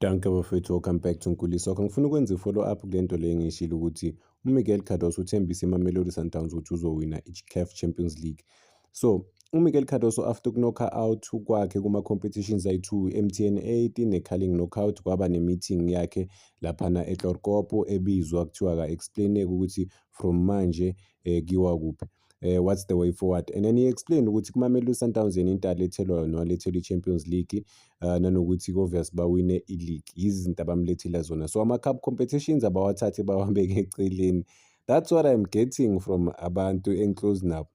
Danke bafethu, welcome back to Nkulisa. Ngifuna ukwenza i-follow up kule nto le engiyishilo ukuthi uMiguel Cardoso uthembise iMamelodi Sundowns ukuthi uzowina i-CAF Champions League. So uMiguel Cardoso after ukunokha out kwakhe kuma-competitions ayi-2, MTN 8 ne-Carling Knockout, kwaba ne-meeting yakhe laphana eTlorkopo ebizwa kuthiwa ka-explain-eke ukuthi from manje kiwa kuphi. What's the way forward? And then he-explain ukuthi kuMamelodi Sundowns yena into alethelwa yona walethelwa i-Champions League, nanokuthi obvious bawine i-league, yizo izinto abamlethela zona. So ama-cup competitions abawathathi bawabeke eceleni. That's what I'm getting from abantu enclose nabo.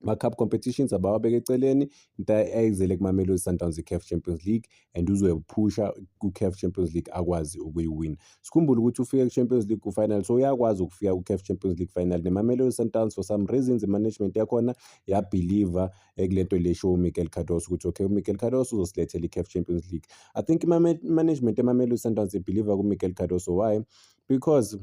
Ma-cup competitions abawabeke eceleni, into ayizele kuMamelodi Sundowns i-CAF Champions League, and uzoyiphusha ku-CAF Champions League akwazi ukuyiwina. Sikhumbule ukuthi ufike ku-Champions League ku-final, so uyakwazi ukufika ku-CAF Champions League final. NeMamelodi Sundowns for some reasons i-management yakhona yabhiliva kule nto le show uMiguel Cardoso ukuthi okay, uMiguel Cardoso uzosilethela i-CAF Champions League. I think management eMamelodi Sundowns ibhiliva kuMiguel Cardoso. Why? Because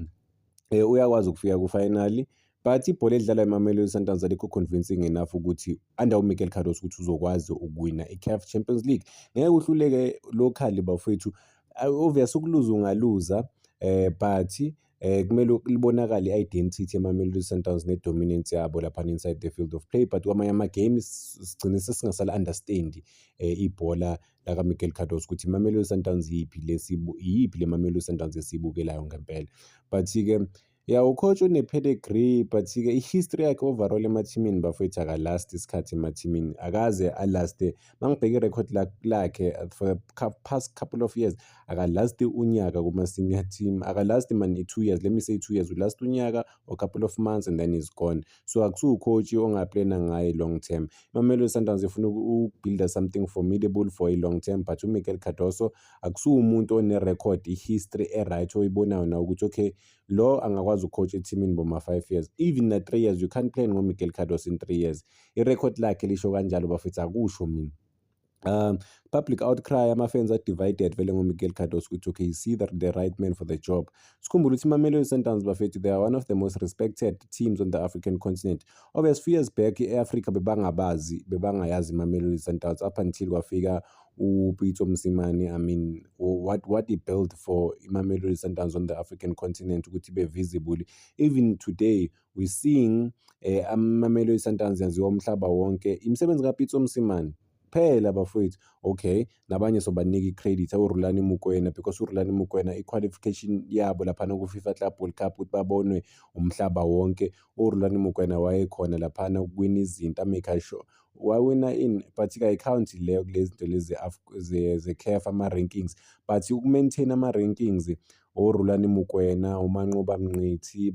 uyakwazi ukufika ku-final, but ibhola edlalwa eMamelodi Sundowns alikho convincing enough ukuthi under uMiguel Cardoso ukuthi uzokwazi ukuwina i-CAF Champions League. Ngeke uhluleke locally bafethu, obvious ukuluza ungaluza, but kumele libonakale i-identity eMamelodi Sundowns ne-dominance yabo laphana inside the field of play. But kwamanye ama-games sigcine sesingasala understand ibhola lakaMiguel Cardoso ukuthi iMamelodi Sundowns yiphi le Mamelodi Sundowns esiyibukelayo ngempela. But-ke ucoach une-pedigree, but-ke i-history yakhe overall emathimini bafethu akalasti isikhathi emathimini, akaze alaste. Mangibheka i-record lakhe for the past couple of years, akalasti unyaka kuma-senior team, akalasti man i-2 years, let me say 2 years, ulast unyaka or couple of months and then he's gone. So akusuwu-coach ongaplana ngaye long term. iMamelodi Sundowns ifuna ukubuilda something formidable for a long term, but uMiguel Cardoso akusuwumuntu one-record, i-history e-right oyibonayo na ukuthi okay, lo angakwazi ukucoach ethimini boma-5 years, even na-3 years. You can't plan ngoMiguel Cardoso in 3 years. I-record lakhe lisho kanjalo bafethu, akusho mina. Public outcry, ama-fans are divided vele ngoMiguel Cardoso ukuthi okay, is he the right man for the job. Sikhumbule ukuthi iMamelodi Sundowns bafethu, they are one of the most respected teams on the African continent. Obvious few years back e-Africa bebangayazi iMamelodi Sundowns up until kwafika uPitso Mosimane. I mean, what he built for iMamelodi Sundowns on the African continent ukuthi be visible. Even today we're seeing iMamelodi Sundowns yaziwa umhlaba wonke. Imisebenzi kaPitso Mosimane phela bafethu, okay, nabanye sobanika i-credit uRhulani Mokwena, because uRhulani Mokwena i-qualification yabo laphana ku-FIFA Club World Cup ukuthi babonwe umhlaba wonke, uRhulani Mokwena wayekhona laphana ukuwina izinto, amake sure wawina in, but ka-account leyo kulezi zinto lezi ze-CAF ama-rankings, but uku-maintain ama-rankings uRhulani Mokwena, uManqoba Mngqithi,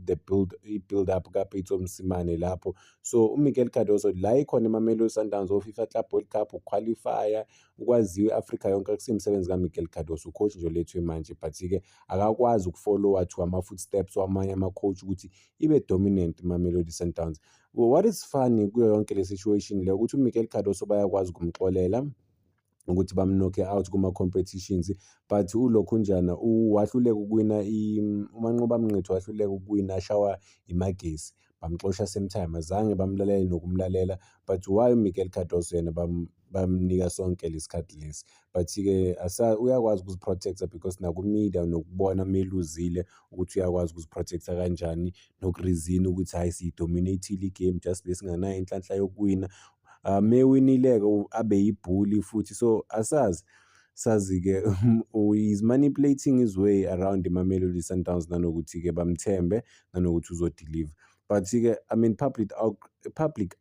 i-build up kaPitso Mosimane lapho. So uMiguel Cardoso la ikhona iMamelodi Sundowns o-FIFA Club World Cup, uqualifya, ukwaziwe i-Africa yonke, akusimsebenzi kaMiguel Cardoso, ucoach nje olethwe manje, but-ke akakwazi ukufollowa to ama-footsteps wamanye ama-coach ukuthi ibe dominant iMamelodi Sundowns. What is funny kuyo yonke le situation le ukuthi uMiguel Cardoso bayakwazi ukumxolela ukuthi bamnokhe out kuma-competitions, but ulokhunjana wahluleka ukuwina uManqoba Mngqithi wahluleka ukuwina, ashawa imagesi, bamxosha same time, azange bamlalele nokumlalela. But why uMiguel Cardoso yena bamnika sonke lesikhathi lesi? But-ke uyakwazi ukuziprotecta because naku-media nokubona meluzile ukuthi uyakwazi ukuziprotecta kanjani, nokurizina ukuthi hayi siyi-dominate-ile i-game just besinganayo inhlanhla yokuwina. Mewinile-ke abe yibhuli futhi, so sazi-ke is manipulating his way around iMamelodi Sundowns, nanokuthi-ke bamthembe, nanokuthi uzodeliver. But-ke I mean public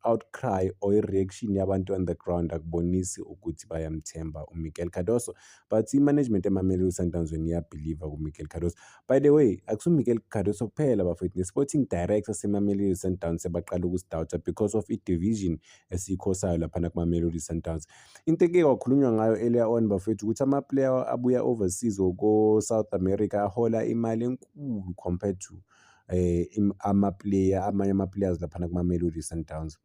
outcry or i-reaction yabantu on the ground akubonisi ukuthi bayamthemba uMiguel Cardoso, but i-management eMamelodi Sundowns yona iyabhiliva kuMiguel Cardoso. By the way, akusuMiguel Cardoso kuphela bafethu, ne-sporting director seMamelodi Sundowns sebaqala ukusidawuta because of i-division esiyikhosayo laphana kuMamelodi Sundowns. Into-ke kwakhulunywa ngayo earlier on bafethu ukuthi ama-player abuya overseas ko-South America ahola imali enkulu compared to amanye ama-players laphana kuMamelodi Sundowns.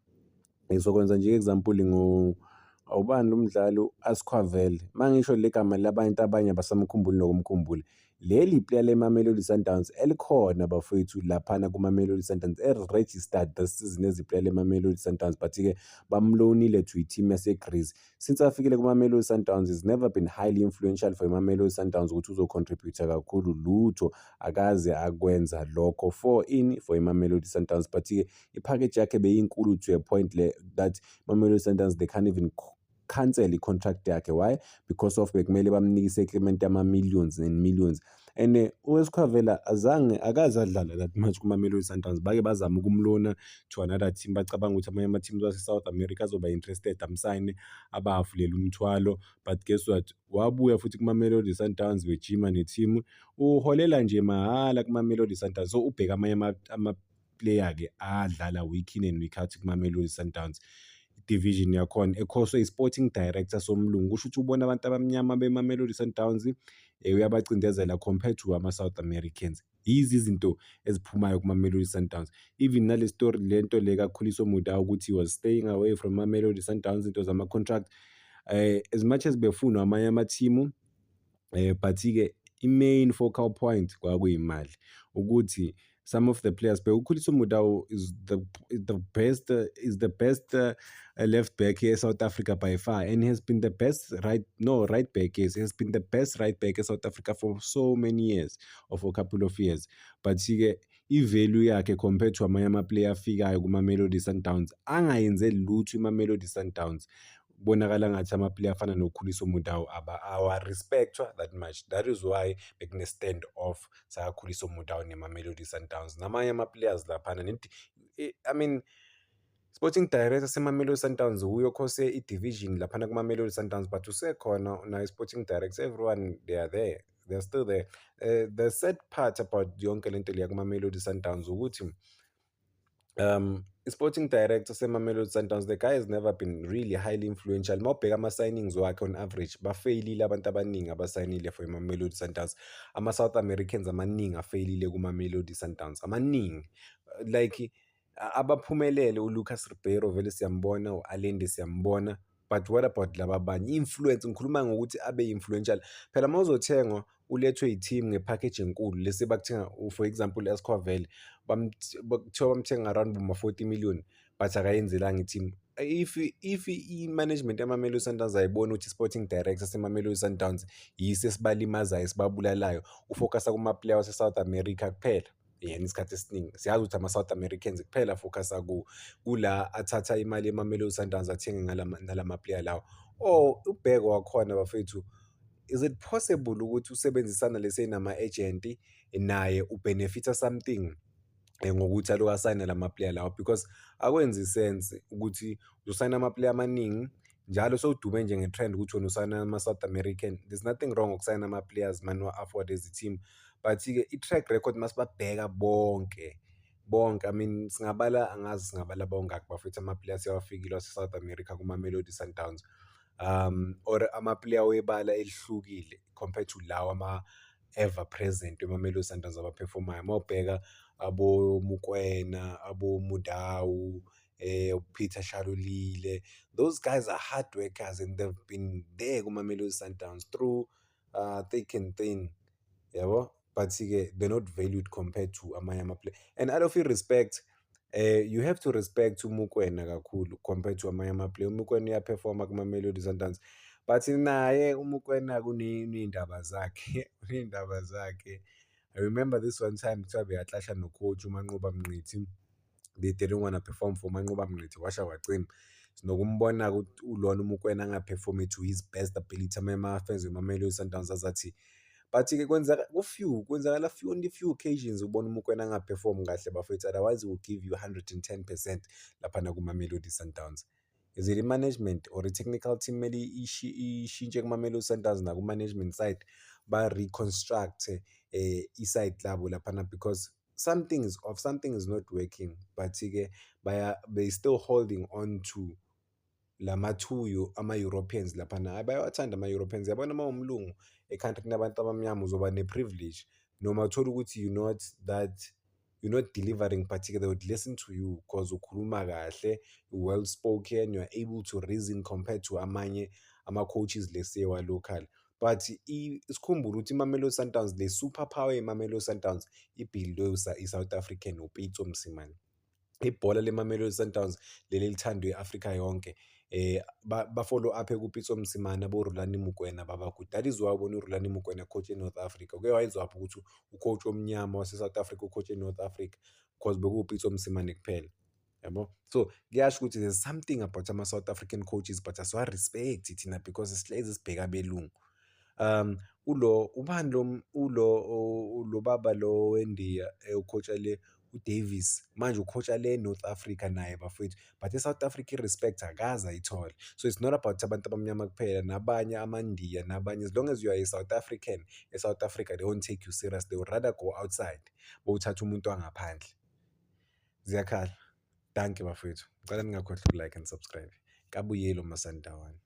Ngizokwenza nje i-example awubani lo mdlali u-Asquavele, mangisho le gama labantu abanye abasamkhumbuli nokumkhumbula, leli player leMamelodi Sundowns elikhona bafowethu laphana kuMamelodi Sundowns registered this season as iplayer leMamelodi Sundowns, but-ke bamlonile to i-team yaseGreece. Since afikile kuMamelodi Sundowns, he's never been highly influential for iMamelodi Sundowns ukuthi uzocontribute kakhulu lutho, akaze akwenza lokho for iMamelodi Sundowns, but-ke ipackage yakhe beyinkulu to a point that Mamelodi Sundowns they can't even cancel i-contract yakhe. Why? Because of bekumele bamnikise i-increment yama-millions and millions. And uWeskhwavela akaze adlala that much kuMamelodi Sundowns, bake bazama ukumlona to another team, bacabanga ukuthi amanye ama-teams wase-South America azoba interested amsayine abahafulela umthwalo, but guess what, wabuya futhi kuMamelodi Sundowns bejima ne-team, uholela nje mahhala kuMamelodi Sundowns. So ubheka amanye ama-player-ke adlala week in and week out kuMamelodi Sundowns division yakhona ekhoswe i-sporting director somlungu, kusho ukuthi ubona abantu abamnyama beMamelodi Sundowns uyabacindezela compared to ama-South Americans. Yizi izinto eziphumayo kuMamelodi Sundowns. Even nale story lento le kaKhuliso Mudau ukuthi he was staying away from Mamelodi Sundowns into zama-contract, as much as befuna amanye ama-team, but-ke i-main focal point kwakuyimali, ukuthi some of the players, uKhuliso Mudau is the best left back here in South Africa by far, and he has been the best right back. Yes, he has been the best right back in South Africa for so many years, or for a couple of years. But i-value yakhe compared to amanye ama-player afikayo kuMamelodi Sundowns angayenze lutho iMamelodi Sundowns, bonakala ngathi ama-player afana noKhuliso Mudau awa-respectwa that much. That is why bekune-stand off sakaKhuliso Mudau neMamelodi Sundowns. Namanye ama-players laphana, I mean, sporting director seMamelodi Sundowns uyo khose i-division laphana kuMamelodi Sundowns, but usekhona na i-sporting director, everyone they are there, they're still there. The sad part about yonke lento leya kuMamelodi Sundowns ukuthi sporting director seMamelodi Sundowns, the guy has never been really highly influential. Mawubheka ama-signings wakhe on average bafeyilile abantu abaningi abasayinile for iMamelodi Sundowns. Ama-South Americans amaningi afeyilile kuMamelodi Sundowns, amaningi, like abaphumelele uLucas Ribeiro vele siyambona, u-Allende siyambona, but what about laba abanye influence? Ngikhuluma ngokuthi abe influential. Phela mawuzothengwa ulethwe i-team ngepackage enkulu lese bakuthenga, for example uEskhwavela kuthiwa bamthenga around boma-40 million, but akayenzelanga i-team. If i-management yamaMamelodi Sundowns ayibona ukuthi i-sporting director seMamelodi Sundowns yiso esibalimazayo esibabulalayo, ufocusa kuma-player wase-South America kuphela, yena isikhathi esiningi siyazi ukuthi ama-South Americans kuphela focusa kula athatha imali yeMamelodi Sundowns athenge nalama-player lawo. Ubheko wakhona bafethu, is it possible ukuthi usebenzisana lese nama-agent naye ubenefita something ngokuthi aloku asayine lama-player lawo? Because akwenzi sense ukuthi usayina ama-player amaningi njalo sowudume nje nge-trend ukuthi wena usayina ama-South American. There's nothing wrong ngokusayina ama-players mani wa-afford as i-team, but-ke i-track record masibabheka bonke, I mean angazi singabala bongaki bafethu ama-players yawafikile wase-South America kuMamelodi Sundowns, or ama-player webala elihlukile compared to lawa ama-ever present eMamelodi Sundowns abaperformayo. Mawubheka abo Mokoena, abo Mudau, Peter Shalulile, those guys are hard workers and they've been there kuMamelodi Sundowns through thick and thin, yabo, but they're not valued compared to amanye ama-player. And out of respect, you have to respect uMokoena kakhulu compared to amanye ama-player. uMokoena uyaperforma kuMamelodi Sundowns, but naye uMokoena uney'ndaba zakhe, uney'ndaba zakhe. I remember this one time kuthiwa beyaklasha no-coach uManqoba Mnqithi, they didn't want to perform for Manqoba Mnqithi, washa wacima. Sinokumbona ukuthi ulona uMokoena angaperform to his best ability ama-fans weMamelodi Sundowns azathi, but-ke kwenzakala only few occasions ubona uMokoena angaperform kahle bafethu, otherwise he will give you 110% laphana kuMamelodi Sundowns. Is it management or a technical team mele ishintshe kuMamelodi Sundowns naku-management side ba-reconstruct i-side labo laphana, because something is off, something is not working, but-ke they still holding on to lamathuyo ama-Europeans laphana. Bayawathanda ama-Europeans, yabona uma umlungu e-country nabantu abamnyama uzoba ne-privilege noma uthola ukuthi you're not delivering, but they would listen to you because ukhuluma kahle, well spoken, you're able to reason compared to amanye ama-coaches let's say wa-local. but sikhumbule ukuthi iMamelodi Sundowns, le super power yeMamelodi Sundowns ibhilidwe i-South African uPitso Mosimane. Ibhola leMamelodi Sundowns leli lithandwe i-Afrika yonke, ba-follow up kuPitso Mosimane, abo-Rhulani Mokwena baba good. That is why ubona uRhulani Mokwena coach eNorth Africa. Kuke wayezwapha ukuthi ucoach omnyama wase-South Africa ucoach eNorth Africa, because bekuwuPitso Mosimane kuphela, yabo. So kuyasho ukuthi there's something about ama-South African coaches but asiwa-respect thina because sihlezi sibheka abelungu. Ubani lo baba lo weNdiya ucoacha le uDavis, manje ucoacha le North Africa naye bafowethu, but eSouth Africa i-respect akaze ayithole. So it's not about abantu abamnyama kuphela, nabanye amaNdiya nabanye, as long as you are a South African eSouth Africa, they won't take you serious, they would rather go outside bowuthatha umuntu wangaphandle. Ziyakhala. Danke bafowethu, ngicela ningakhohlwa uku-like and subscribe. Kabuyelo masandawana.